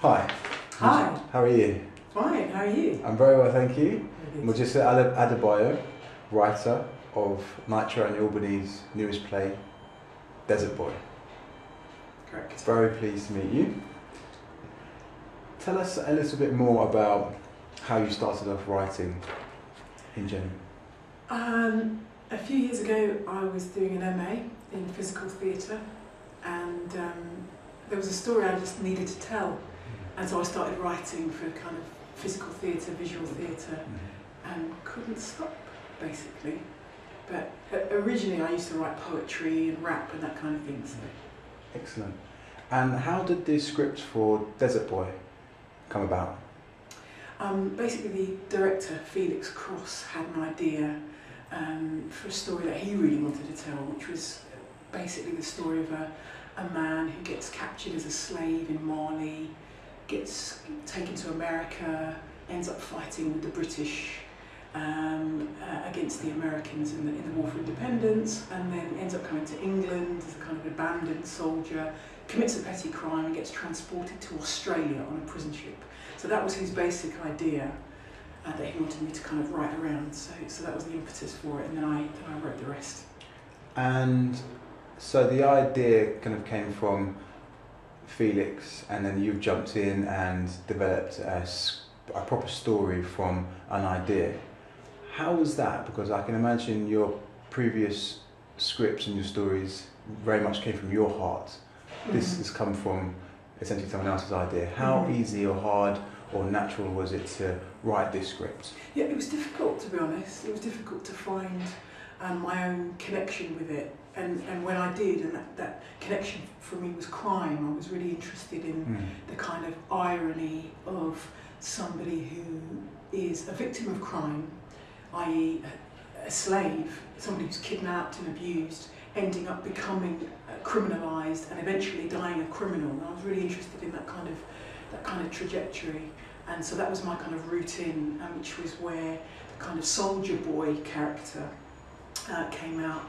Hi. Hi. How are you? Fine, how are you? I'm very well, thank you. Very good. Mojisola Adebayo, writer of Nitro and Albany's newest play, Desert Boy. Correct. Very pleased to meet you. Tell us a little bit more about how you started off writing in general. A few years ago I was doing an MA in physical theatre, and there was a story I just needed to tell, and so I started writing for kind of physical theatre, visual theatre, and couldn't stop basically. But originally I used to write poetry and rap and that kind of thing. So. Excellent. And how did the script for Desert Boy come about? Basically the director, Felix Cross, had an idea for a story that he really wanted to tell, which was basically the story of a man who gets captured as a slave in Mali, gets taken to America, ends up fighting with the British against the Americans in the War for Independence, and then ends up coming to England as a kind of abandoned soldier, commits a petty crime and gets transported to Australia on a prison ship. So that was his basic idea that he wanted me to kind of write around. So that was the impetus for it, and then I wrote the rest. And so the idea kind of came from Felix, and then you've jumped in and developed a proper story from an idea. How was that? Because I can imagine your previous scripts and your stories very much came from your heart. This has come from essentially someone else's idea. How easy or hard or natural was it to write this script? Yeah, it was difficult, to be honest. It was difficult to find my own connection with it. And when I did, and that connection for me was crime. I was really interested in the kind of irony of somebody who is a victim of crime, i.e. a slave, somebody who's kidnapped and abused, ending up becoming criminalised and eventually dying a criminal. And I was really interested in that kind of trajectory. And so that was my kind of route in, which was where the kind of soldier boy character came out,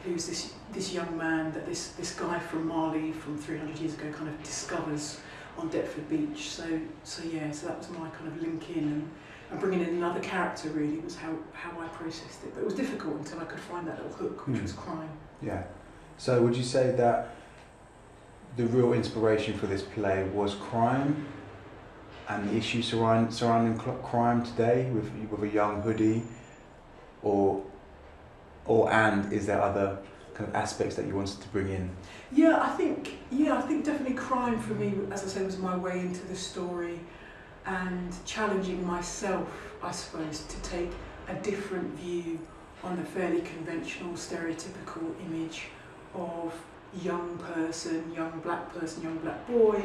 who's this young man that this guy from Mali from 300 years ago kind of discovers on Deptford Beach. So that was my kind of link in, and bringing in another character really was how I processed it. But it was difficult until I could find that little hook, which was crime. Yeah. So would you say that the real inspiration for this play was crime and the issues surrounding crime today with a young hoodie, and is there other kind of aspects that you wanted to bring in? I think definitely crime for me, as I say, was my way into the story, and challenging myself, I suppose, to take a different view on the fairly conventional, stereotypical image of young person, young black boy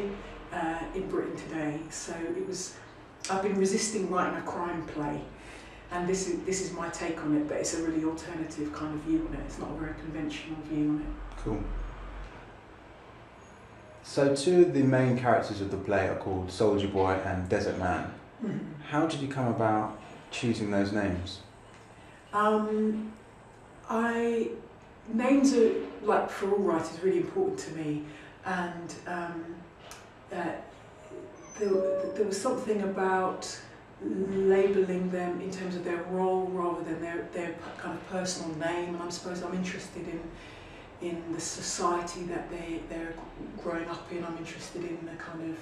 in Britain today. So I've been resisting writing a crime play, and this is my take on it, but it's a really alternative kind of view on it. It's not a very conventional view on it. Cool. So two of the main characters of the play are called Soldier Boy and Desert Man. How did you come about choosing those names? Names are, like for all writers, really important to me, and there was something about labelling them in terms of their role rather than their kind of personal name. And I suppose I'm interested in the society that they're growing up in. I'm interested in the kind of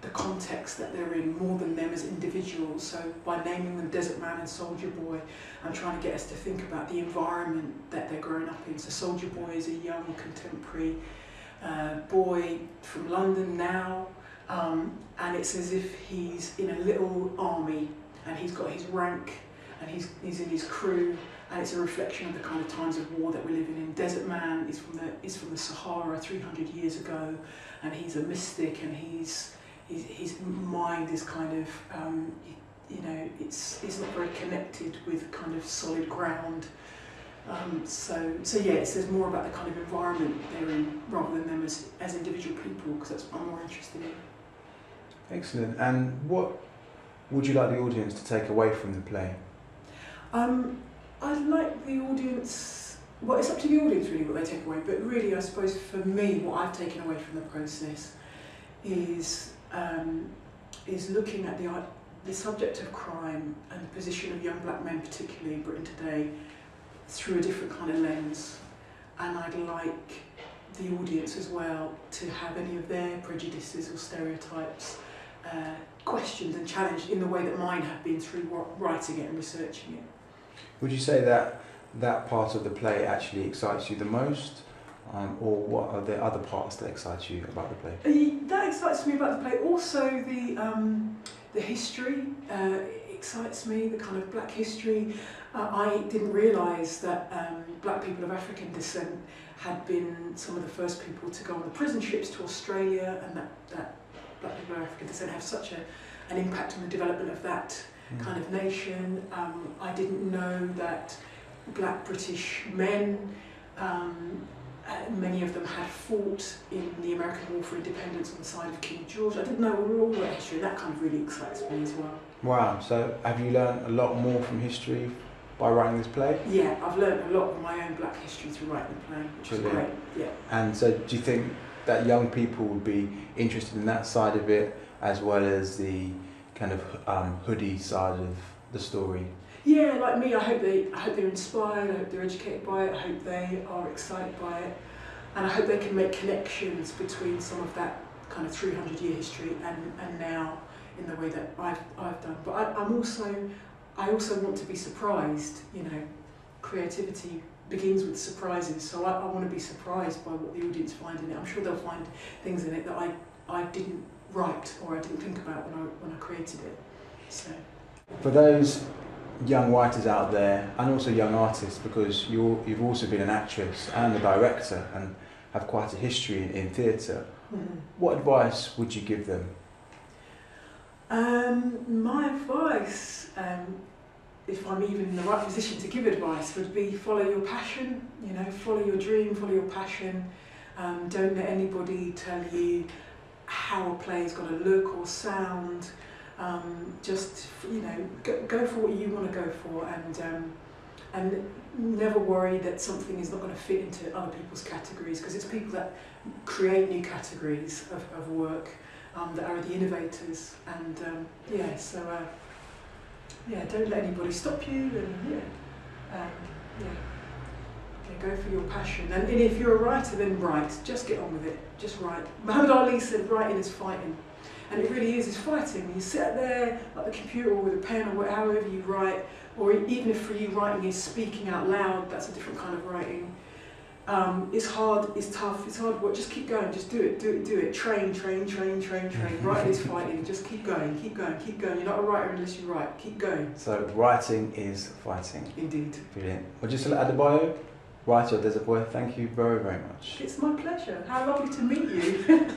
the context that they're in more than them as individuals. So by naming them Desert Man and Soldier Boy, I'm trying to get us to think about the environment that they're growing up in. So Soldier Boy is a young contemporary boy from London now, and it's as if he's in a little army and he's got his rank and he's in his crew, and it's a reflection of the kind of times of war that we're living in. Desert Man is from the Sahara 300 years ago, and he's a mystic, and his mind is kind of it's not very connected with kind of solid ground. So it says more about the kind of environment they're in rather than them as individual people, because that's what I'm more interested in. Excellent. And what would you like the audience to take away from the play? I'd like the audience, well, it's up to the audience really what they take away, but really I suppose for me what I've taken away from the process is is looking at the subject of crime and the position of young black men, particularly in Britain today, through a different kind of lens. And I'd like the audience as well to have any of their prejudices or stereotypes questioned and challenged in the way that mine have been through writing it and researching it. Would you say that that part of the play actually excites you the most? Or what are the other parts that excite you about the play? That excites me about the play. Also the history excites me, the kind of black history. I didn't realise that black people of African descent had been some of the first people to go on the prison ships to Australia, and that black people of African descent have such an impact on the development of that kind of nation. I didn't know that black British men, many of them had fought in the American War for Independence on the side of King George. I didn't know all that history, and that kind of really excites me as well. Wow, so have you learned a lot more from history by writing this play? Yeah, I've learned a lot of my own black history through writing the play, which is great. Yeah. And so do you think that young people would be interested in that side of it as well as the kind of hoodie side of the story? Yeah, like me, I hope they're inspired, I hope they're educated by it, I hope they are excited by it, and I hope they can make connections between some of that kind of 300-year history and now in the way that I've done. But I also want to be surprised. You know, creativity begins with surprises, so I want to be surprised by what the audience find in it. I'm sure they'll find things in it that I didn't write or I didn't think about when I created it. So, for those young writers out there, and also young artists, because you've also been an actress and a director and have quite a history in theatre, what advice would you give them? My advice, if I'm even in the right position to give advice, would be follow your passion. You know, follow your dream, follow your passion. Don't let anybody tell you how a play is going to look or sound. Just, you know, go for what you want to go for, and never worry that something is not going to fit into other people's categories, because it's people that create new categories of work that are the innovators. And don't let anybody stop you, and go for your passion. And if you're a writer, then write. Just get on with it. Just write. Muhammad Ali said, writing is fighting. And it really is fighting. You sit there like the computer or with a pen or however you write, or even if for you writing is speaking out loud, that's a different kind of writing. It's hard, it's tough, it's hard work. Just keep going, just do it. Train. Writing is fighting. Just keep going. You're not a writer unless you write. Keep going. So writing is fighting. Indeed. Brilliant. Mojisola Adebayo, writer of There's a Boy, thank you very, very much. It's my pleasure. How lovely to meet you.